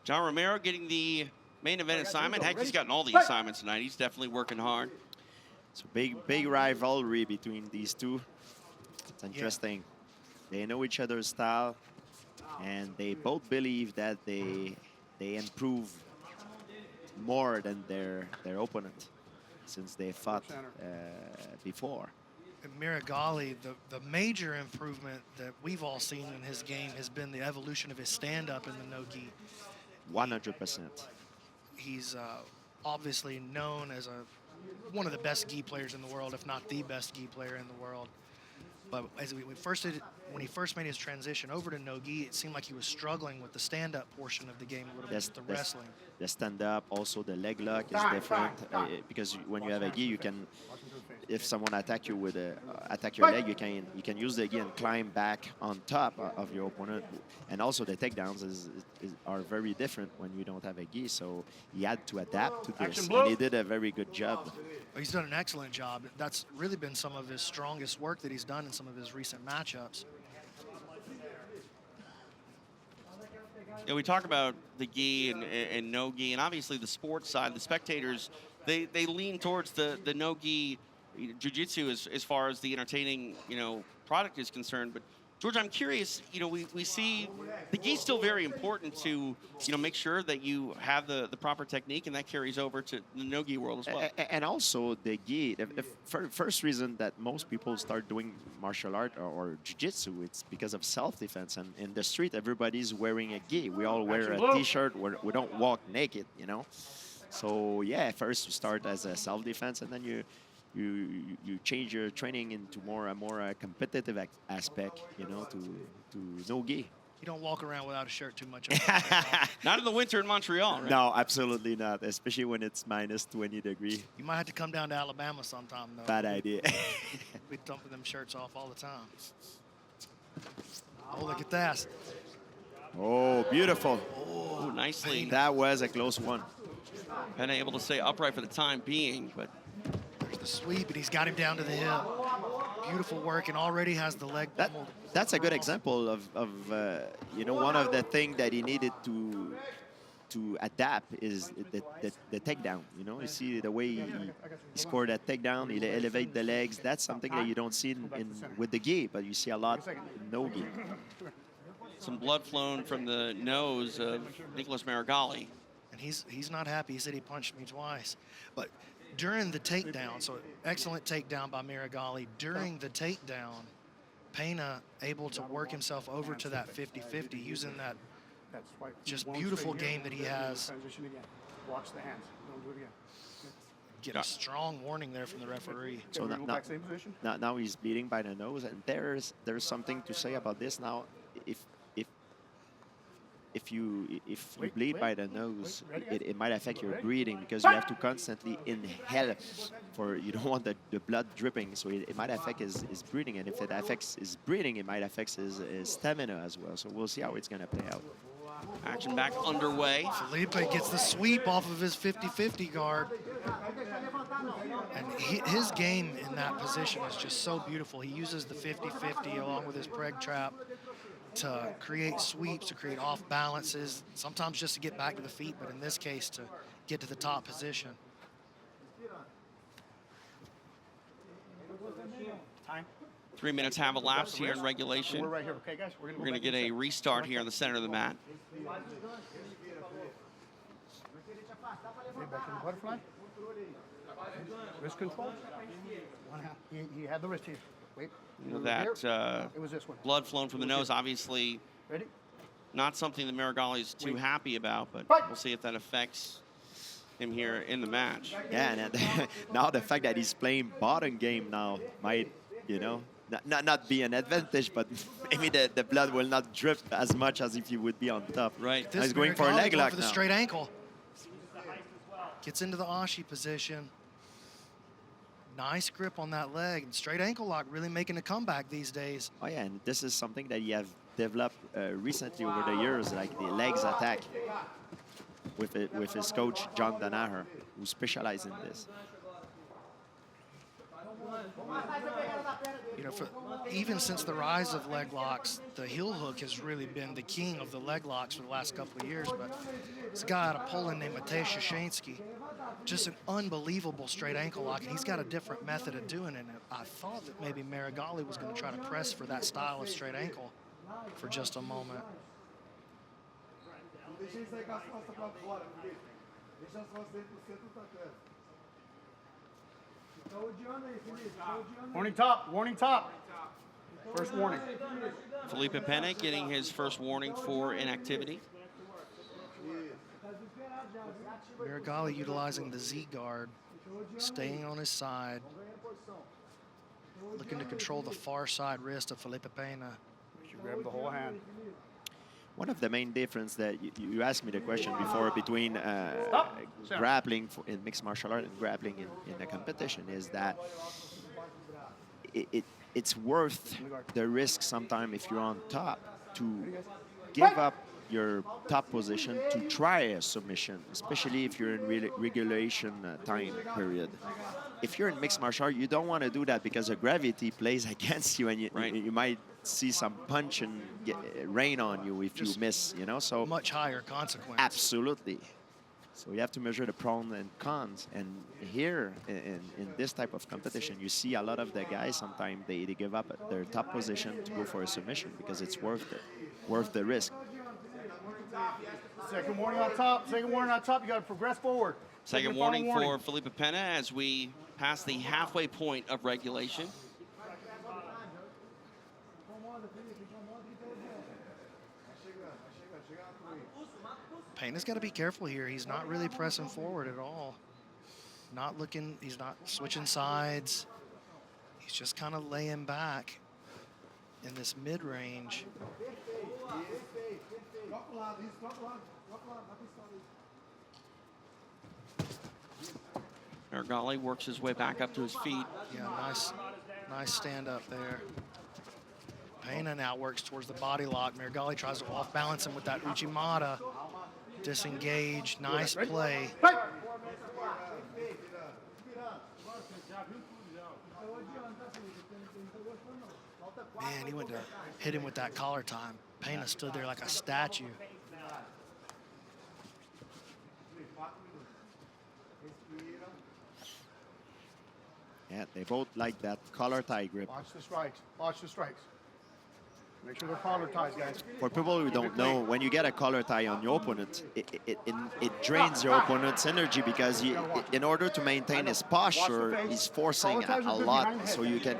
John Romero getting the main event assignment. Heck, he's gotten all the assignments tonight. He's definitely working hard. So big rivalry between these two. It's interesting. Yeah. They know each other's style, and they both believe that they improve more than their opponent since they fought before. And Meregali, the major improvement that we've all seen in his game has been the evolution of his stand-up in the no-gi. 100%. He's obviously known as one of the best gi players in the world, if not the best gi player in the world. But as when he first made his transition over to no-gi, it seemed like he was struggling with the stand-up portion of the game a little bit, the wrestling. The stand-up, also the leg lock is different because when you have a gi, you can, if someone attack you with attack your leg, you can use the gi and climb back on top of your opponent. And also the takedowns are very different when you don't have a gi. So he had to adapt to this, and he did a very good job. He's done an excellent job. That's really been some of his strongest work that he's done in some of his recent matchups. Yeah, we talk about the gi and no gi, and obviously the sports side, the spectators, they lean towards the no gi jiu-jitsu as far as the entertaining, product is concerned. But George, I'm curious, we see the gi is still very important to, make sure that you have the proper technique, and that carries over to the no-gi world as well. And also the gi, the first reason that most people start doing martial art or jiu-jitsu, it's because of self-defense. And in the street, everybody's wearing a gi. We all wear a t-shirt. We don't walk naked, So yeah, first you start as a self-defense, and then you change your training into a more competitive aspect, to no gi. You don't walk around without a shirt too much. Not in the winter in Montreal, right? No, absolutely not, especially when it's minus 20 degrees. You might have to come down to Alabama sometime, though. Bad idea. We're dumping them shirts off all the time. Oh, look at that. Oh, beautiful. Oh, nicely. That was a close one. Pena able to stay upright for the time being, but there's the sweep, and he's got him down to the hip. Beautiful work, and already has the leg. That's a good example of one of the things that he needed to adapt is the takedown. You see the way he scored that takedown, he elevate the legs. That's something that you don't see with the gi, but you see a lot in no gi. Some blood flown from the nose of Nicholas Meregali. And he's not happy. He said he punched me twice. But during the takedown, so excellent takedown by Meregali. During the takedown, Pena able to work himself over to that 50-50 using that just beautiful game that he has. Watch the hands. Don't do it again. Get a strong warning there from the referee. So now he's bleeding by the nose, and there's something to say about this now. If you bleed by the nose, it might affect your breathing because you have to constantly inhale you don't want the blood dripping, so it might affect his breathing, and if it affects his breathing, it might affect his stamina as well. So we'll see how it's going to play out. Action back underway. Felipe gets the sweep off of his 50-50 guard. And his game in that position is just so beautiful. He uses the 50-50 along with his preg trap to create sweeps, to create off balances, sometimes just to get back to the feet, but in this case to get to the top position. Time. 3 minutes have elapsed here in regulation. We're right here, okay, guys? We're going to get a restart here in the center of the mat. Back in the butterfly. Wrist control. One hand. He had the wrist here. Wait. That it was this one. Blood flown from the nose, obviously Ready? not something that Meregali is too happy about, but we'll see if that affects him here in the match. Yeah, and now the fact that he's playing bottom game now might, not be an advantage, but maybe the blood will not drip as much as if he would be on top. Right. He's going for a leg lock for the straight ankle. Gets into the ashi position. Nice grip on that leg. And straight ankle lock really making a comeback these days. Oh, yeah, and this is something that he have developed recently over the years, like the legs attack with his coach, John Danaher, who specializes in this. You know, even since the rise of leg locks, the heel hook has really been the king of the leg locks for the last couple of years. But this guy out of Poland named Mateusz Szaszyński, just an unbelievable straight ankle lock, and he's got a different method of doing it. And I thought that maybe Meregali was going to try to press for that style of straight ankle for just a moment. Warning top, warning top. First warning. Felipe Pena getting his first warning for inactivity. Meregali utilizing the Z guard, staying on his side, looking to control the far side wrist of Felipe Pena. You grab the whole hand. One of the main difference that you asked me the question before between grappling in mixed martial art and grappling in a competition is that it's worth the risk sometimes if you're on top to give up your top position to try a submission, especially if you're in regulation time period. If you're in mixed martial art, you don't want to do that because the gravity plays against you, and you might see some punch and rain on you if you miss, you know. So much higher consequence. Absolutely. So you have to measure the pros and cons. And here, in this type of competition, you see a lot of the guys, sometimes they give up their top position to go for a submission because it's worth it, worth the risk. Second warning on top, second warning on top. You got to progress forward. Second warning for Felipe Pena as we pass the halfway point of regulation. Pena's got to be careful here. He's not really pressing forward at all. Not looking, he's not switching sides. He's just kind of laying back in this mid-range. Meregali works his way back up to his feet. Yeah, nice stand up there. Pena now works towards the body lock. Meregali tries to off-balance him with that Uchimata. Disengage, nice play. Man, he went to hit him with that collar time. Pena stood there like a statue. Yeah, they both like that collar tie grip. Watch the strikes. Watch the strikes. Make sure they're collar ties, guys. For people who don't know, when you get a collar tie on your opponent, it drains your opponent's energy because in order to maintain his posture, he's forcing a lot. So you can,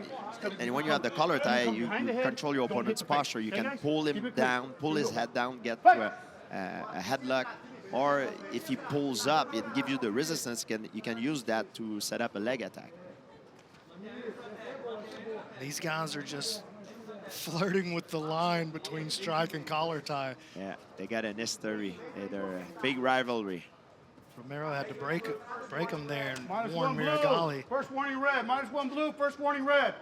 and when you have the collar tie, you control your opponent's posture. You can pull him down, pull his head down, get to a headlock. Or if he pulls up, it gives you the resistance. You can use that to set up a leg attack. These guys are just flirting with the line between strike and collar tie. Yeah, they got an history. They're a big rivalry. Romero had to break him there and -1 warn blue. Meregali. First warning red. -1 blue. First warning red.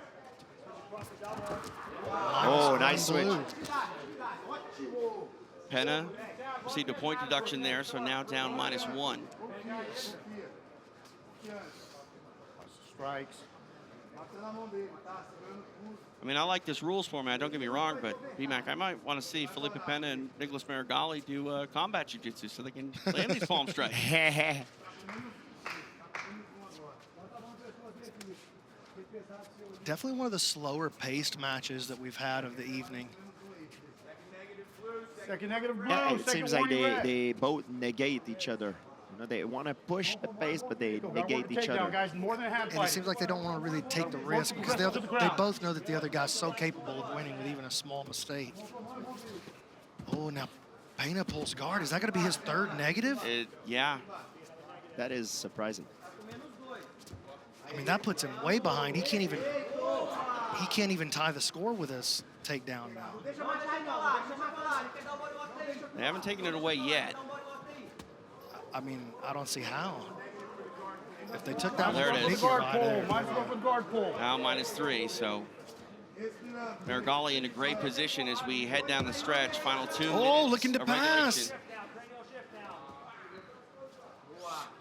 Oh, nice switch. Pena received a point deduction there, so now down -1. Strikes. I mean, I like this rules format, don't get me wrong, but BMAC, I might want to see Felipe Pena and Nicholas Meregali do combat jiu-jitsu so they can land these palm strikes. Definitely one of the slower paced matches that we've had of the evening. Second negative blue. Yeah, it second seems like warning red. they both negate each other. You know, they want to push the pace, but they negate each Takedown, other. guys. More than a hand And it fight. seems like they don't want to really take the risk because they both know that the other guy's so capable of winning with even a small mistake. Oh, now Pena pulls guard. Is that going to be his third negative? Yeah. That is surprising. I mean, that puts him way behind. He can't even tie the score with his takedown now. They haven't taken it away yet. I mean, I don't see how. If they took that There one it from is. Mickey Guard right pull. there. -1 for guard pull. Now -3, so Meregali in a great position as we head down the stretch. Final 2 minutes looking to of pass. regulation.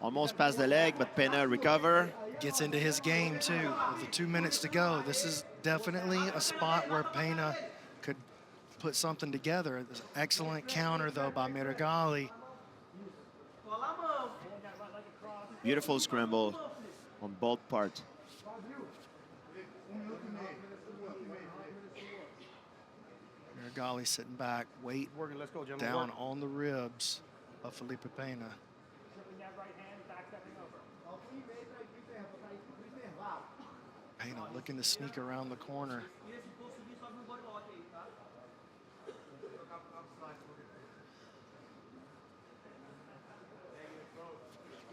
Almost past the leg, but Pena recover. Gets into his game too. With the 2 minutes to go, this is definitely a spot where Pena could put something together. This excellent counter, though, by Meregali. Beautiful scramble on both parts. Meregali sitting back, weight Working, let's go, gentlemen. down Work. on the ribs of Felipe Pena. Pena looking to sneak around the corner.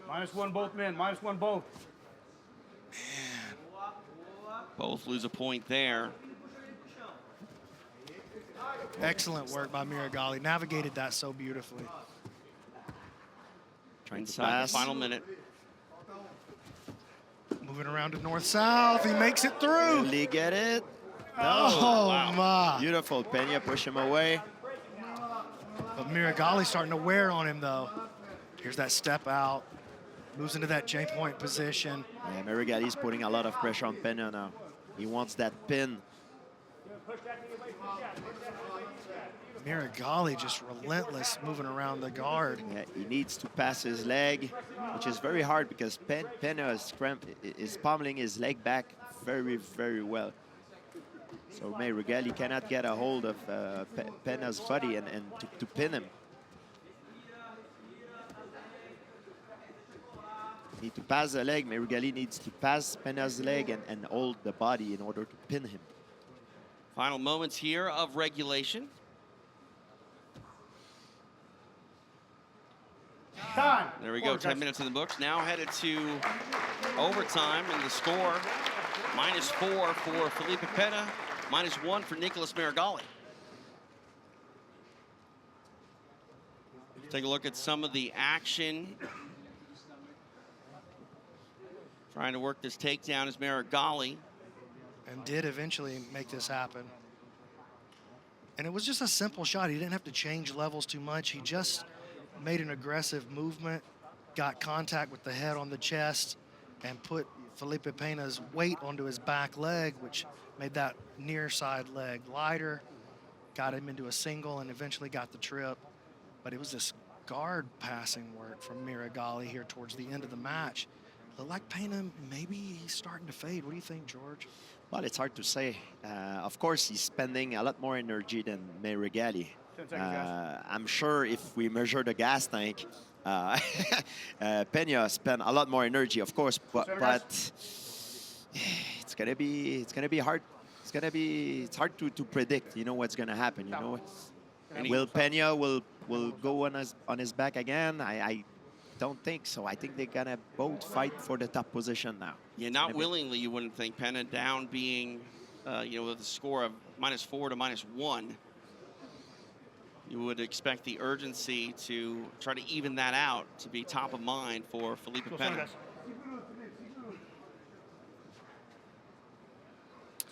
-1 both men, -1 both. Both lose a point there. Excellent work by Meregali. Navigated that so beautifully. Trying to Inside the pass. final minute. Moving around to north-south. He makes it through. Will he get it? Oh, wow. my. Beautiful. Pena push him away. But Meregali starting to wear on him, though. Here's that step out. Moves into that J-point position. Yeah, Meregali's putting a lot of pressure on Pena now. He wants that pin. Meregali just relentless moving around the guard. Yeah, he needs to pass his leg, which is very hard because Pena is pummeling his leg back very, very well. So Meregali cannot get a hold of Pena's body and to pin him. Need to pass the leg. Meregali needs to pass Pena's leg and hold the body in order to pin him. Final moments here of regulation. Time. There we go, 10 minutes in the books. Now headed to overtime, and the score, -4 for Felipe Pena, -1 for Nicolas Meregali. Take a look at some of the action. Trying to work this takedown is Meregali. And did eventually make this happen. And it was just a simple shot. He didn't have to change levels too much. He just made an aggressive movement, got contact with the head on the chest, and put Felipe Pena's weight onto his back leg, which made that near side leg lighter, got him into a single, and eventually got the trip. But it was this guard passing work from Meregali here towards the end of the match. Looked like Pena, maybe he's starting to fade. What do you think, George? Well, it's hard to say. Of course, he's spending a lot more energy than Meregali. 10 seconds, guys. I'm sure if we measure the gas tank, Pena spent a lot more energy, of course, but it's gonna be hard. It's hard to predict. You know what's gonna happen. You know, will Pena will go on his back again? I don't think so. I think they're gonna both fight for the top position now. Yeah, not willingly, you wouldn't think. Pena down being, with a score of -4 to -1. You would expect the urgency to try to even that out, to be top of mind for Felipe Pena. Let's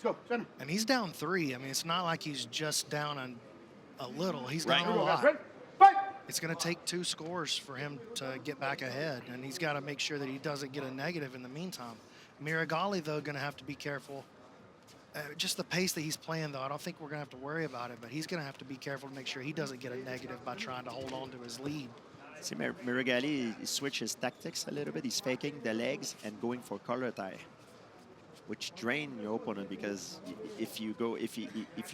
go, center. And he's down 3. I mean, it's not like he's just down a little. He's Right. down a lot. Ready? Fight! It's going to take 2 scores for him to get back ahead, and he's got to make sure that he doesn't get a negative in the meantime. Meregali, though, going to have to be careful. Just the pace that he's playing, though, I don't think we're going to have to worry about it, but he's going to have to be careful to make sure he doesn't get a negative by trying to hold on to his lead. See, Meregali switches tactics a little bit. He's faking the legs and going for collar tie, which drain your opponent, because if you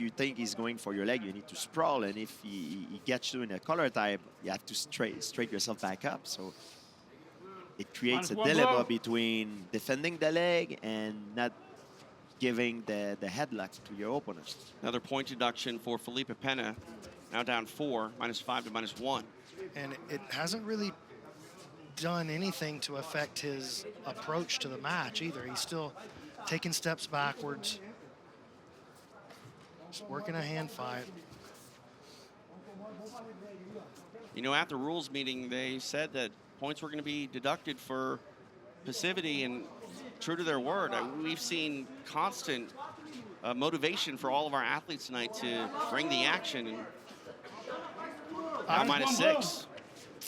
think he's going for your leg, you need to sprawl, and if he gets you in a collar tie, you have to straight yourself back up. So it creates a -1 dilemma blow. between defending the leg and not giving the headlock to your opponent. Another point deduction for Felipe Pena, now down 4, -5 to -1. And it hasn't really done anything to affect his approach to the match either. He's still taking steps backwards, just working a hand fight. You know, at the rules meeting, they said that points were going to be deducted for passivity, and true to their word, we've seen constant motivation for all of our athletes tonight to bring the action. And now -6.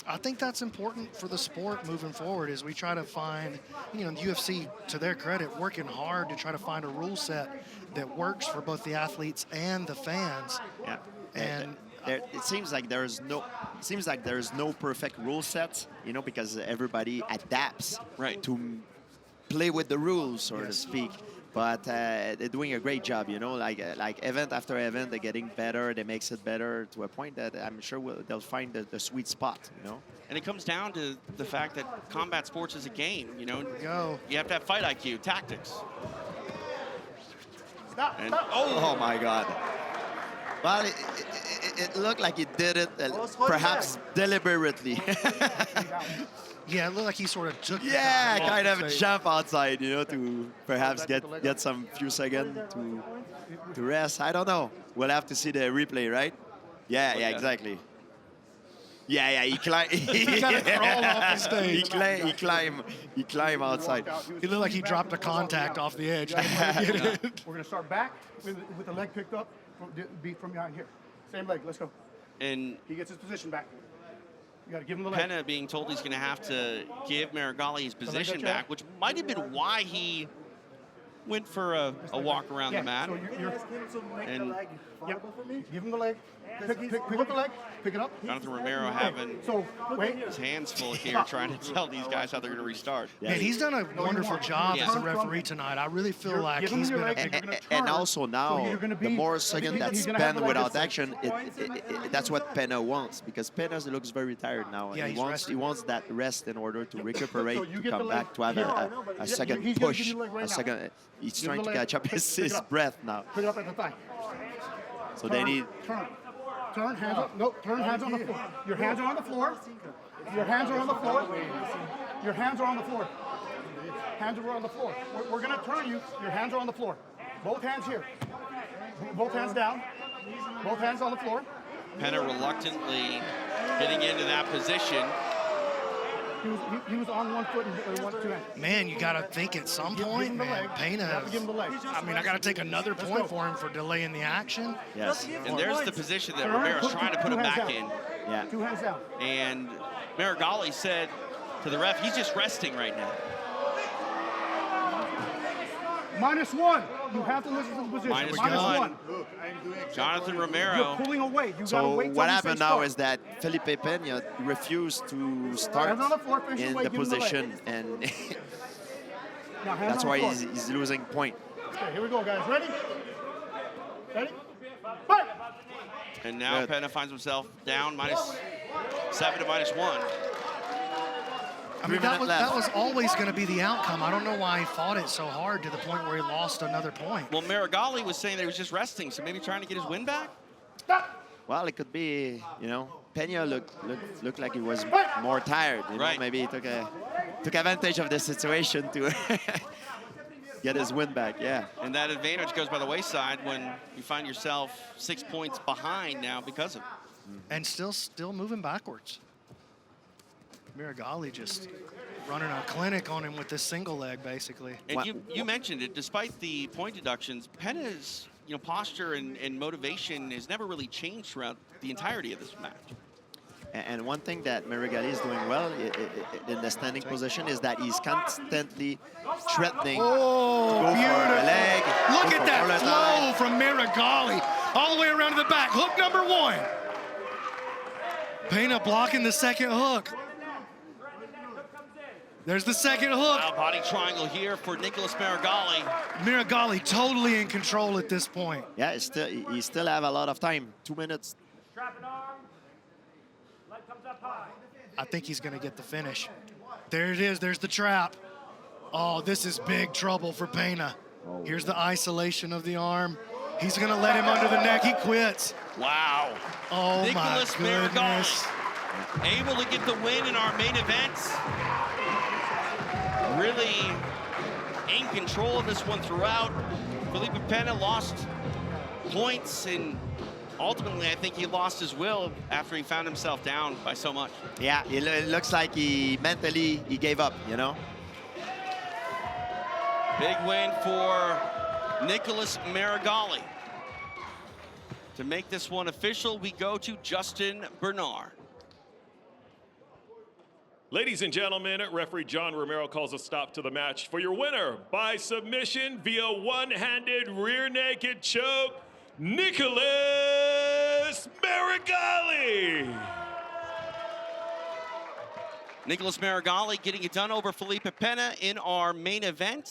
I think that's important for the sport moving forward as we try to find, the UFC, to their credit, working hard to try to find a rule set that works for both the athletes and the fans. Yeah. And it seems like there's no perfect rule set, because everybody adapts Right. to play with the rules, so to Yes. speak. But they're doing a great job, like event after event, they're getting better. They makes it better to a point that I'm sure they'll find the sweet spot, And it comes down to the fact that combat sports is a game, go. You have to have fight IQ, tactics. Stop, And, stop. oh, Oh my God. Well, it looked like he did it, perhaps deliberately. Yeah, it looked like he sort of took the Yeah, time off kind the of stage. jump outside, to perhaps get some few seconds to rest. I don't know. We'll have to see the replay, right? Yeah, Look yeah, at it. exactly. Yeah, he climbed. He kind of crawled off the stage. He climbed outside. He looked like he dropped a contact off the edge. We're going to start back with the leg picked up from behind here. Same leg. Let's go. and He gets his position back. You got to give him the leg. Pena being told he's going to have to give Meregali his position check. back, which might have been why he went for a walk around Yeah, the mat. so you're And yep. Give him the leg. Pick up the leg. Pick it up. Jonathan Romero having So wait. his hands full here trying to tell these guys how they're going to restart. Yeah, Man, he's done a wonderful job Yeah. as a referee tonight. I really feel like Give him he's your been a leg. big You're gonna and turn. also So now, you're gonna the be- more second he's that's gonna have spent the leg without that's- action, that's what Pena wants, because Pena looks very tired now. Yeah, and he's he resting. wants that rest in order to recuperate, So you to get the come leg. back, to have Yeah, a second he's gonna give push, you the leg right a now. second. He's Give trying the to leg. catch up Pick his it up. breath now. Pick it up at the thigh. So they need. Turn, hands up. Nope, turn, hands on the floor. Your hands are on the floor. Your hands are on the floor. Your hands are on the floor. Hands are on the floor. We're going to turn you. Your hands are on the floor. Both hands here. Both hands down. Both hands on the floor. Pena reluctantly getting into that position. He was on 1 foot and 2 hands. Man, you got to think at some Give point, him the man, leg. Pena. You have to give him the leg. I mean, I got to take another Let's point go. for him for delaying the action. Yes. And there's the position that Turn, Romero's trying to put him two hands back down. in. Yeah. 2 hands down. And Meregali said to the ref, he's just resting right now. -1. You have to listen to the position. Minus -1. one. Jonathan You're Romero. pulling away. You got to So wait till what we say happened now start. is that Felipe Pena refused to start Hands on the floor, finish in your leg, the give him the leg. position, and Now, hands that's on why the floor. he's losing point. Okay, here we go, guys. Ready? Ready? Fight! And now Good. Pena finds himself down -7 to -1. I mean, 3 minutes left. that was always going to be the outcome. I don't know why he fought it so hard to the point where he lost another point. Well, Meregali was saying that he was just resting, so maybe trying to get his win back? Stop! Well, it could be, Pena looked like he was more tired. Right. Maybe he took advantage of the situation to get his win back. Yeah. And that advantage goes by the wayside when you find yourself 6 points behind now because of it. And still moving backwards. Meregali just running a clinic on him with this single leg, basically. And What- you mentioned it, despite the point deductions, Pena's posture and motivation has never really changed throughout the entirety of this match. And one thing that Meregali is doing well in the standing position is that he's constantly threatening Oh, to go for beautiful. a leg. Look go at for that all the flow time. from Meregali all the way around to the back. Hook number 1. Pena blocking the second hook. There's the second hook. Now body triangle here for Nicholas Meregali. Meregali totally in control at this point. Yeah, he still have a lot of time. 2 minutes. I think he's going to get the finish. There it is. There's the trap. Oh, this is big trouble for Pena. Here's the isolation of the arm. He's going to let him under the neck. He quits. Wow. Oh, Nicholas my goodness. Meregali able to get the win in our main event. Really in control of this one throughout. Felipe Pena lost points, and ultimately I think he lost his will after he found himself down by so much. Yeah, it looks like he mentally gave up, Big win for Nicholas Meregali. To make this one official, we go to Justin Bernard. Ladies and gentlemen, referee John Romero calls a stop to the match for your winner by submission via one-handed rear naked choke, Nicholas Meregali. Nicholas Meregali getting it done over Felipe Pena in our main event.